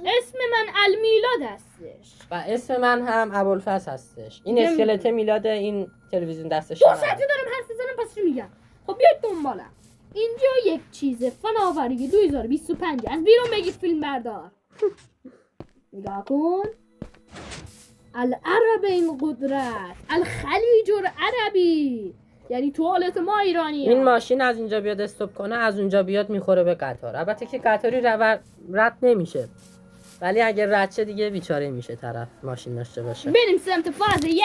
اسم من المیلاد هستش و اسم من هم ابوالفضل هستش. این اسکلت میلاد این تلویزیون دستش. دو ساعته دارم حرف بزنم پس چی میگم؟ خب بیاید دنبالم. اینجا یک چیز فناوری 2025 از بیرون بگید فیلم بردار. نگاه کن. العرب این قدرت الخلیج العربی، یعنی توالت ما ایرانی. این ماشین از اینجا بیاد استوب کنه، از اونجا بیاد میخوره به قطار. البته که قطاری رد نمیشه، ولی اگه رد شه دیگه بیچاره میشه طرف ماشین داشته باشه. بریم سمت فاز 1.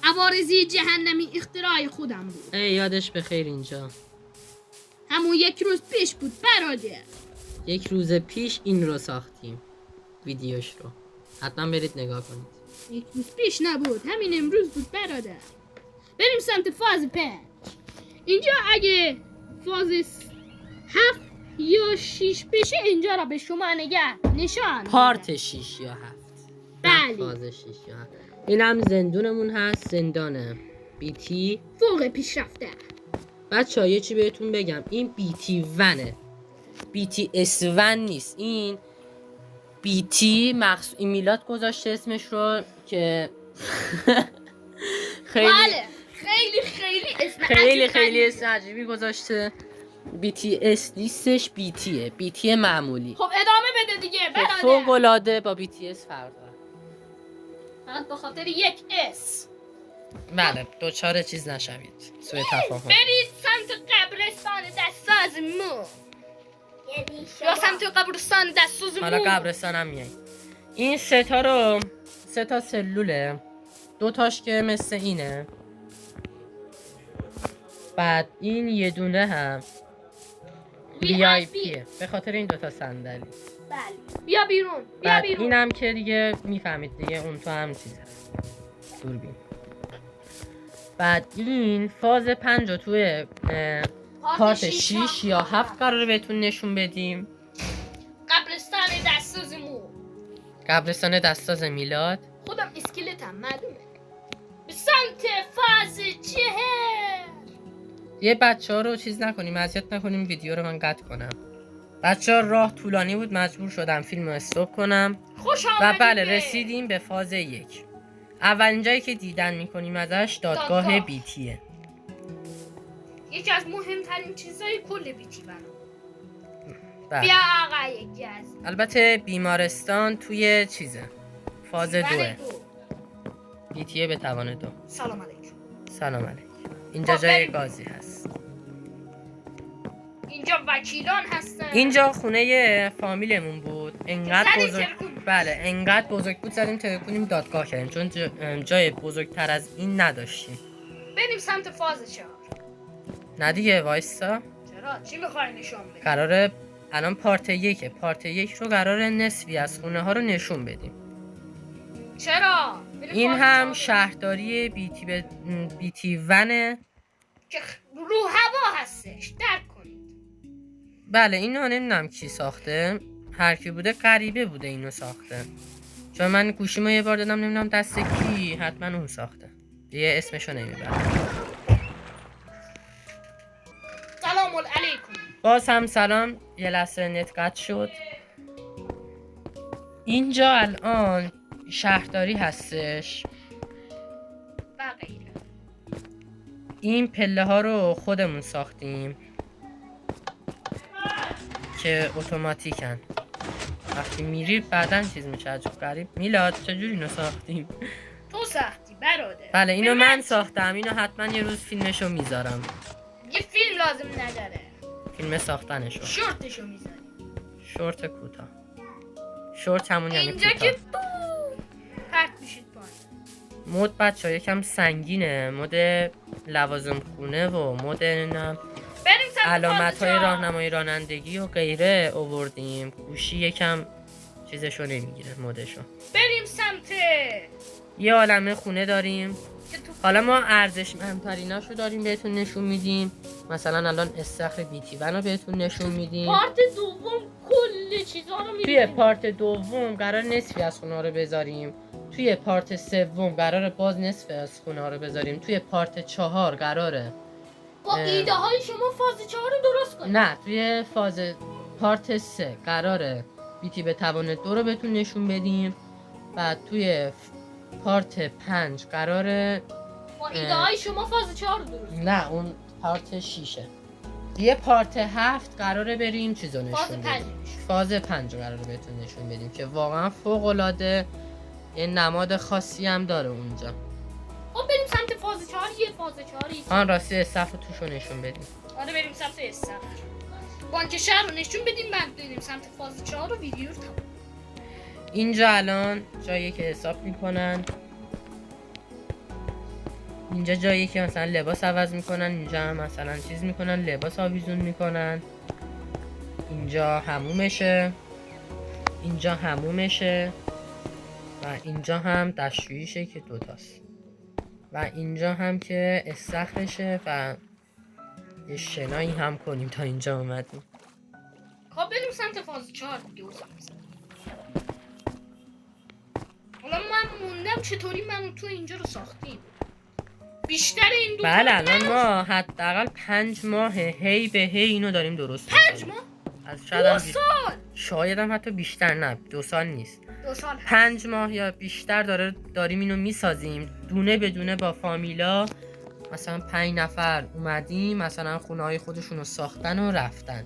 عوارضی جهنمی اختراع خودم بود. یادش بخیر اینجا. همون یک روز پیش بود برادر. یک روز پیش این رو ساختیم، ویدیوش رو. حتما برید نگاه کنید. یک روز پیش نبود، همین امروز بود برادر. بریم سمت فاز 5. اینجا اگه فاز 7 یا 6 بشه اینجا را به شما نشان پارت 6 یا 7. بله. فاز 6 یا 7. این هم زندونمون هست، زندان بیتی فوق پیشرفته. بچه ها یه چی بهتون بگم، این بیتی ونه، بیتی اس ون نیست. این بیتی این میلاد گذاشته اسمش رو که خیلی بله خیلی اسم عجیبی گذاشته. بیتی اس نیستش، بیتی معمولی. خب ادامه بده دیگه برادر. فوق العاده با بیتی اس فرق داره. فقط به خاطر یک اس. بله دوچار چیز نشوید، سوء تفاهم. برید سمت قبرستان دستساز مو یا سمت قبرستان دستساز مو. حالا قبرستان هم میای. این سه تا سلوله، 2 تاش که مثل اینه، بعد این یه دونه هم VIP به خاطر این 2 تا صندلی. بله بیا بیرون بعد اینم که دیگه میفهمید دیگه، اون تو هم چیز هست، دوربین. بعد این فاز 5 رو توی پارت 6 یا 7 قراره بهتون نشون بدیم. قبرستان دستساز مو، قبرستان دستساز میلاد. خودم اسکلتم معلومه. به سمت فاز 4. یه بچه ها رو چیز نکنیم، اذیت نکنیم، ویدیو رو من قطع کنم. بچه ها راه طولانی بود، مجبور شدم فیلم رو استوب کنم. خوش و آمدید. بله رسیدیم به فاز 1. اولین جایی که دیدن میکنیم ازش دادگاه بیتیه. یکی از مهمترین چیزهای کل بیتی برام. بله. بیا آقا یکی از. البته بیمارستان توی چیزه، فاز 2. بیتیه به توان 2. سلام علیکم. سلام علیکم. اینجا جای گازی هست. اینجا وکیلان هستن. اینجا خونه فامیلمون بود. انقدر بزرگ، بله انقدر بزرگ بود زدیم تلکونیم دادگاه کردیم، چون جای بزرگتر از این نداشتیم. بریم سمت فاز 4. نه دیگه وایسا. چرا؟ چی میخوای نشون بدی؟ قراره الان پارت 1 رو قراره نصفی از خونه ها رو نشون بدیم. چرا؟ این هم شهرداری بیتی ونه که رو هوا هستش، درک کنید. بله اینو نمیدونم کی ساخته، هر کی بوده غریبه بوده اینو ساخته، چون من گوشیمو یه بار دادم نمیدونم دست کی، حتما اون ساخته، یه اسمشو نمیبرم. سلام علیکم. باز هم سلام. یه لحظه نت قطع شد. اینجا الان شهرداری هستش و غیره. این پله ها رو خودمون ساختیم که اتوماتیکن، وقتی میری بعدن چیز میشه عجب غریب. میلاد چجوری اینو ساختیم؟ تو ساختی برادر. بله اینو من ساختم، اینو حتما یه روز فیلمشو میذارم. یه فیلم لازم نداره، فیلم ساختنشو. شورتشو میذاری. شورت کوتاه. شورت همون یعنی اینجا کوتاه. که پرت میشید پایین. مد بچه‌ها یکم سنگینه، مد لوازم خونه و مد علامت های راهنمایی رانندگی و غیره آوردیم. گوشی یکم چیزشو نمیگیره مدشو. بریم سمت یه عالمه خونه داریم، حالا ما ارزشمندتریناشو داریم بهتون نشون میدیم. مثلا الان استخر بیتی ونو بهتون نشون میدیم. پارت دوم کل چیزا رو میبینیم. توی پارت دوم قرار نصفی از خونه رو بذاریم، توی پارت سوم قراره باز نصف از خونه رو بذاریم، توی پارت 4 قراره با ایده های شما فاز 4 رو درست کنید. نه توی فاز پارت 3 قراره بیتی به توان 2 رو بهتون نشون بدیم. بعد توی پارت 5 قراره با ایده های شما فاز 4 رو درست. نه اون پارت 6ه. یه پارت 7 قراره بریم چیزو نشون بدیم. فاز 5 قراره بهتون نشون بدیم که واقعا فوق العاده یه نماد خاصی هم داره اونجا. خب بریم سمت فاز 4. یه فاز 4 آن راستی استخر رو توشو نشون بدیم. آره بریم سمت استخر. بانک شهر رو نشون بدیم بعد بریم سمت فاز 4 رو ویدیو رو تمام. اینجا الان جایی که حساب میکنن، اینجا جایی که مثلا لباس عوض میکنن، اینجا هم مثلا چیز میکنن، لباس آویزون میکنن. اینجا حمومشه، اینجا حمومشه و اینجا هم دستشوییشه که دوتاست و اینجا هم که استخرشه و یه شنایی هم کنیم تا اینجا اومدیم. خب بریم سمت فاز 4 دیگه. حالا من موندم چطوری من تو اینجا رو ساختیم. بیشتر این دو بله الان ما حداقل 5 ماه هی به هی اینو داریم درست 5 ماه؟ از 2 سال. شاید هم حتی بیشتر، نه 2 سال نیست، 2 سال 5 ماه یا بیشتر داریم اینو میسازیم دونه به دونه با فامیلا. مثلا 5 نفر اومدیم مثلا خونه های خودشون رو ساختن و رفتن.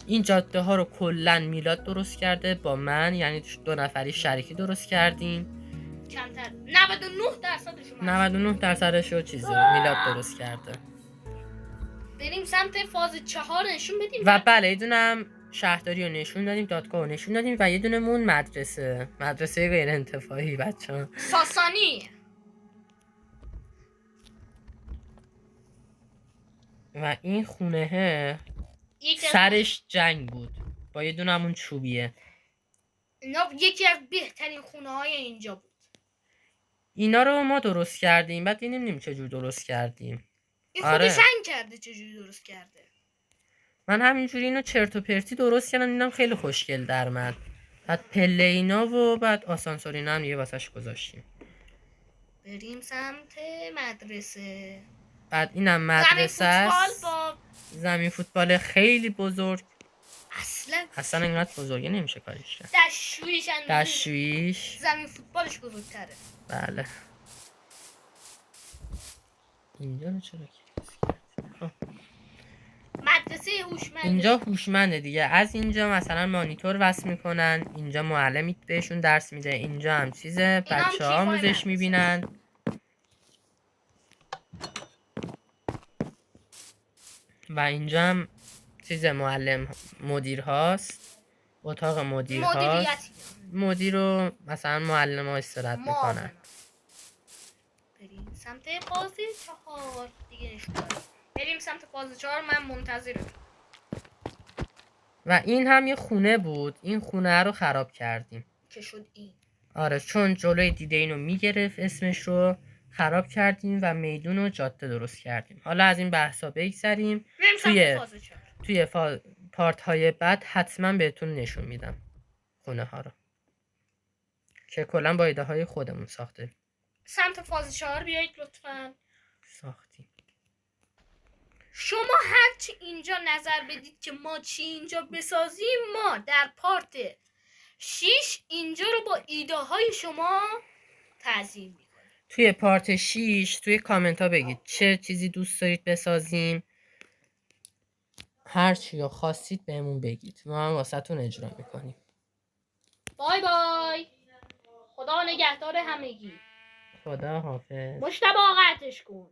این جاده ها رو کلن میلاد درست کرده با من، یعنی 2 نفری شریکی درست کردیم. کمتر 99% 99% رو چیزی میلاد درست کرده. بریم سمت فاز 4 نشون بدیم و بله یه دونم شهرداری رو نشون دادیم، دادگاه رو نشون دادیم و یه دونه مون مدرسه غیر انتفاعی بچه‌ها. ساسانی. و این خونه سرش جنگ بود با یه دونه همون چوبیه. اینا یکی از بهترین خونه های اینجا بود. اینا رو ما درست کردیم بعد دیدیم چجور درست کردیم. این خودش هنگ کرده چجوری درست کرده. من همینجوری اینو چرت و پرتی درست کردم، دیدم خیلی خوشگل در اومد. بعد پله اینا و بعد آسانسور اینا هم یه واسش گذاشتیم. بریم سمت مدرسه. بعد اینم مدرسه است. زمین فوتبال خیلی بزرگ. اصلا اینقدر بزرگه نمیشه کاریش کرد. دستشوییش زمین فوتبالش بزرگتره. بله. اینجا رو چرا مدرسه هوشمند. اینجا هوشمنده دیگه. از اینجا مثلا مانیتور وصل میکنن، اینجا معلمی بهشون درس میده، اینجا هم چیزه بچه‌ها آموزش میبینن. و اینجا هم چیز معلم مدیر هاست، اتاق مدیر هاست. مدیر رو مثلا معلم ها استراحت میکنن. بریم سمت فاز 4 دیگه نشون. بریم سمت فاز 4 من منتظرم. و این هم یه خونه بود، این خونه رو خراب کردیم که شد این. آره چون جلوی دیده اینو میگرفت اسمش رو خراب کردیم و میدون و جاده درست کردیم. حالا از این بحثا بگذریم. توی پارت های بعد حتما بهتون نشون میدم خونه ها رو که کلا با ایده های خودمون ساخته. سمت فاز 4 بیایید لطفاً. ساختیم. شما هرچی اینجا نظر بدید که ما چی اینجا بسازیم، ما در پارت 6 اینجا رو با ایده های شما تعظیم میکنیم. توی پارت 6 توی کامنت ها بگید چه چیزی دوست دارید بسازیم، هر چی رو خواستید بهمون بگید، ما هم واسهتون اجرا میکنیم. بای بای. خدا نگهدار همگی. خدا حافظ. مجتبی قطعش کن.